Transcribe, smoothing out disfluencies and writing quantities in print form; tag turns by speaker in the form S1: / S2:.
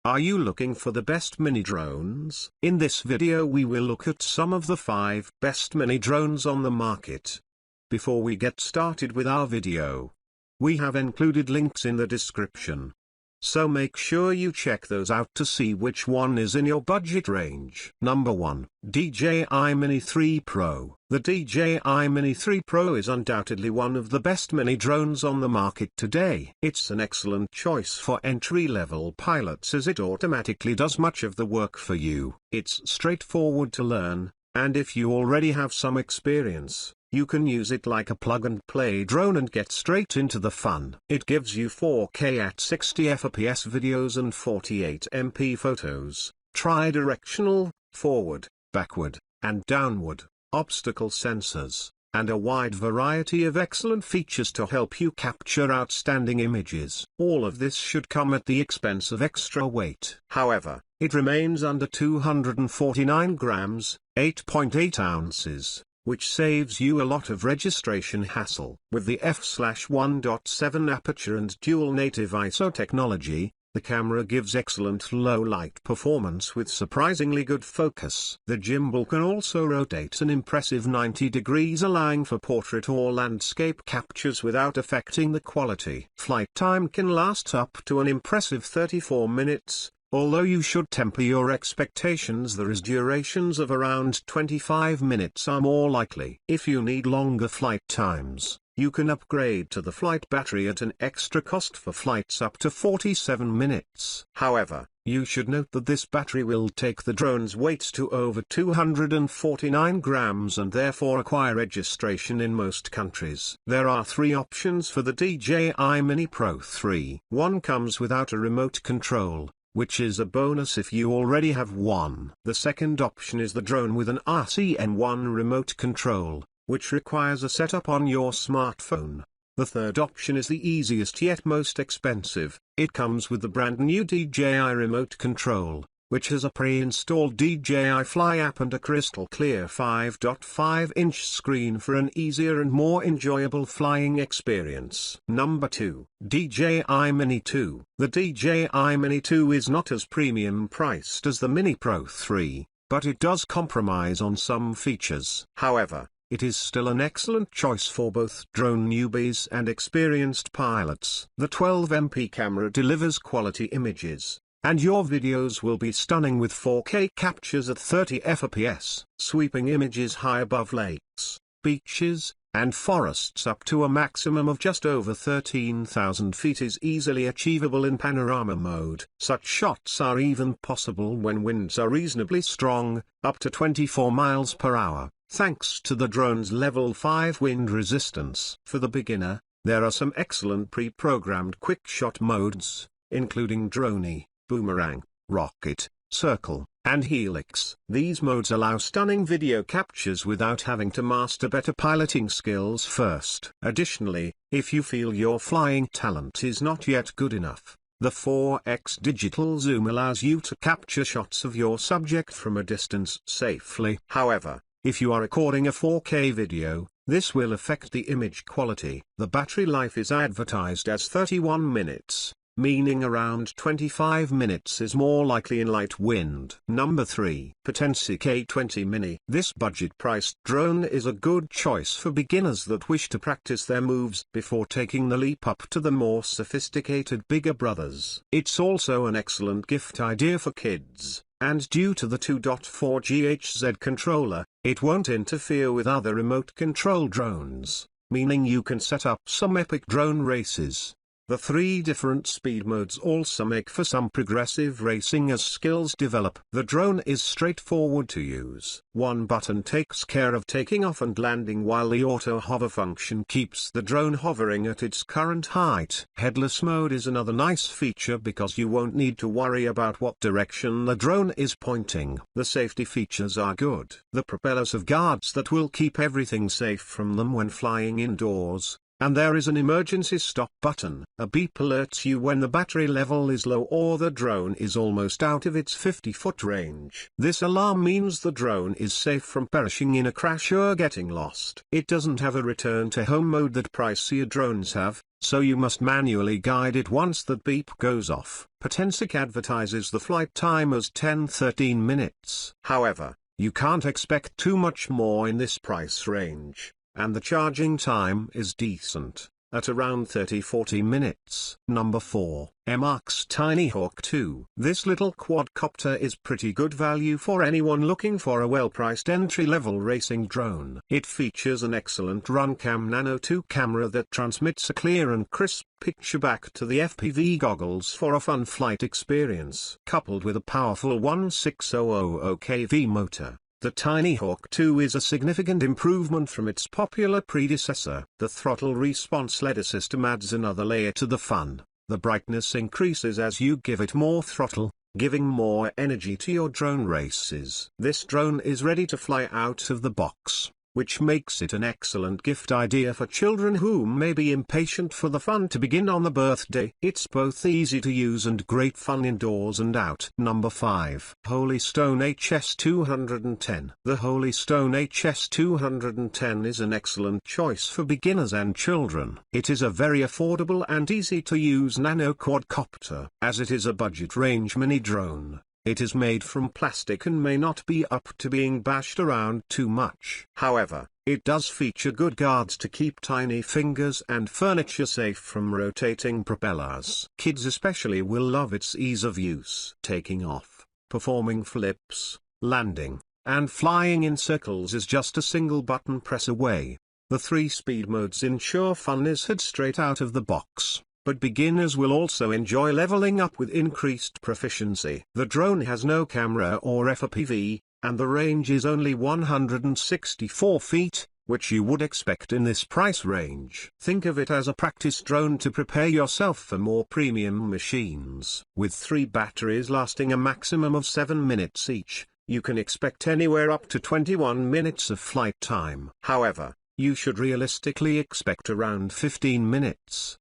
S1: Are you looking for the best mini drones? In this video we will look at some of the 5 best mini drones on the market. Before we get started with our video, we have included links in the description. So make sure you check those out to see which one is in your budget range. Number 1, DJI Mini 3 Pro. The DJI Mini 3 Pro is undoubtedly one of the best mini drones on the market today. It's an excellent choice for entry-level pilots as it automatically does much of the work for you. It's straightforward to learn, and if you already have some experience, you can use it like a plug-and-play drone and get straight into the fun. It gives you 4K at 60 FPS videos and 48MP photos, tri-directional, forward, backward, and downward, obstacle sensors, and a wide variety of excellent features to help you capture outstanding images. All of this should come at the expense of extra weight. However, it remains under 249 grams, 8.8 ounces. Which saves you a lot of registration hassle. With the f/1.7 aperture and dual native ISO technology, the camera gives excellent low light performance with surprisingly good focus. The gimbal can also rotate an impressive 90 degrees, allowing for portrait or landscape captures without affecting the quality. Flight time can last up to an impressive 34 minutes. Although you should temper your expectations, there is durations of around 25 minutes are more likely. If you need longer flight times, you can upgrade to the flight battery at an extra cost for flights up to 47 minutes. However, you should note that this battery will take the drone's weight to over 249 grams and therefore require registration in most countries. There are 3 options for the DJI Mini Pro 3. One comes without a remote control, which is a bonus if you already have one. The second option is the drone with an RCN1 remote control, which requires a setup on your smartphone. The third option is the easiest yet most expensive. It comes with the brand new DJI remote control, which has a pre-installed DJI Fly app and a crystal clear 5.5-inch screen for an easier and more enjoyable flying experience. Number 2, DJI Mini 2. The DJI Mini 2 is not as premium priced as the Mini Pro 3, but it does compromise on some features. However, it is still an excellent choice for both drone newbies and experienced pilots. The 12MP camera delivers quality images, and your videos will be stunning with 4K captures at 30 FPS, sweeping images high above lakes, beaches, and forests up to a maximum of just over 13,000 feet is easily achievable in panorama mode. Such shots are even possible when winds are reasonably strong, up to 24 miles per hour, thanks to the drone's level 5 wind resistance. For the beginner, there are some excellent pre-programmed quick shot modes, including drone, boomerang, rocket, circle, and helix. These modes allow stunning video captures without having to master better piloting skills first. Additionally, if you feel your flying talent is not yet good enough, the 4x digital zoom allows you to capture shots of your subject from a distance safely. However, if you are recording a 4K video, this will affect the image quality. The battery life is advertised as 31 minutes. Meaning around 25 minutes is more likely in light wind. Number 3, Potensic A20 Mini. This budget-priced drone is a good choice for beginners that wish to practice their moves before taking the leap up to the more sophisticated bigger brothers. It's also an excellent gift idea for kids, and due to the 2.4 GHz controller, it won't interfere with other remote control drones, meaning you can set up some epic drone races. The 3 different speed modes also make for some progressive racing as skills develop. The drone is straightforward to use. One button takes care of taking off and landing, while the auto hover function keeps the drone hovering at its current height. Headless mode is another nice feature because you won't need to worry about what direction the drone is pointing. The safety features are good. The propellers have guards that will keep everything safe from them when flying indoors. And there is an emergency stop button. A beep alerts you when the battery level is low or the drone is almost out of its 50-foot range. This alarm means the drone is safe from perishing in a crash or getting lost. It doesn't have a return to home mode that pricier drones have, so you must manually guide it once that beep goes off. Potensic advertises the flight time as 10-13 minutes. However, you can't expect too much more in this price range, and the charging time is decent, at around 30-40 minutes. Number 4. EMAX Tinyhawk 2. This little quadcopter is pretty good value for anyone looking for a well-priced entry-level racing drone. It features an excellent Runcam Nano 2 camera that transmits a clear and crisp picture back to the FPV goggles for a fun flight experience. Coupled with a powerful 16000 kV motor, the Tinyhawk 2 is a significant improvement from its popular predecessor. The throttle response ladder system adds another layer to the fun. The brightness increases as you give it more throttle, giving more energy to your drone races. This drone is ready to fly out of the box, which makes it an excellent gift idea for children who may be impatient for the fun to begin on the birthday. It's both easy to use and great fun indoors and out. Number 5. Holystone HS210. The Holystone HS210 is an excellent choice for beginners and children. It is a very affordable and easy to use nano quadcopter. As it is a budget range mini drone, it is made from plastic and may not be up to being bashed around too much. However, it does feature good guards to keep tiny fingers and furniture safe from rotating propellers. Kids especially will love its ease of use. Taking off, performing flips, landing, and flying in circles is just a single button press away. The 3 speed modes ensure fun is had straight out of the box, but beginners will also enjoy leveling up with increased proficiency. The drone has no camera or FPV, and the range is only 164 feet, which you would expect in this price range. Think of it as a practice drone to prepare yourself for more premium machines. With 3 batteries lasting a maximum of 7 minutes each, you can expect anywhere up to 21 minutes of flight time. However, you should realistically expect around 15 minutes.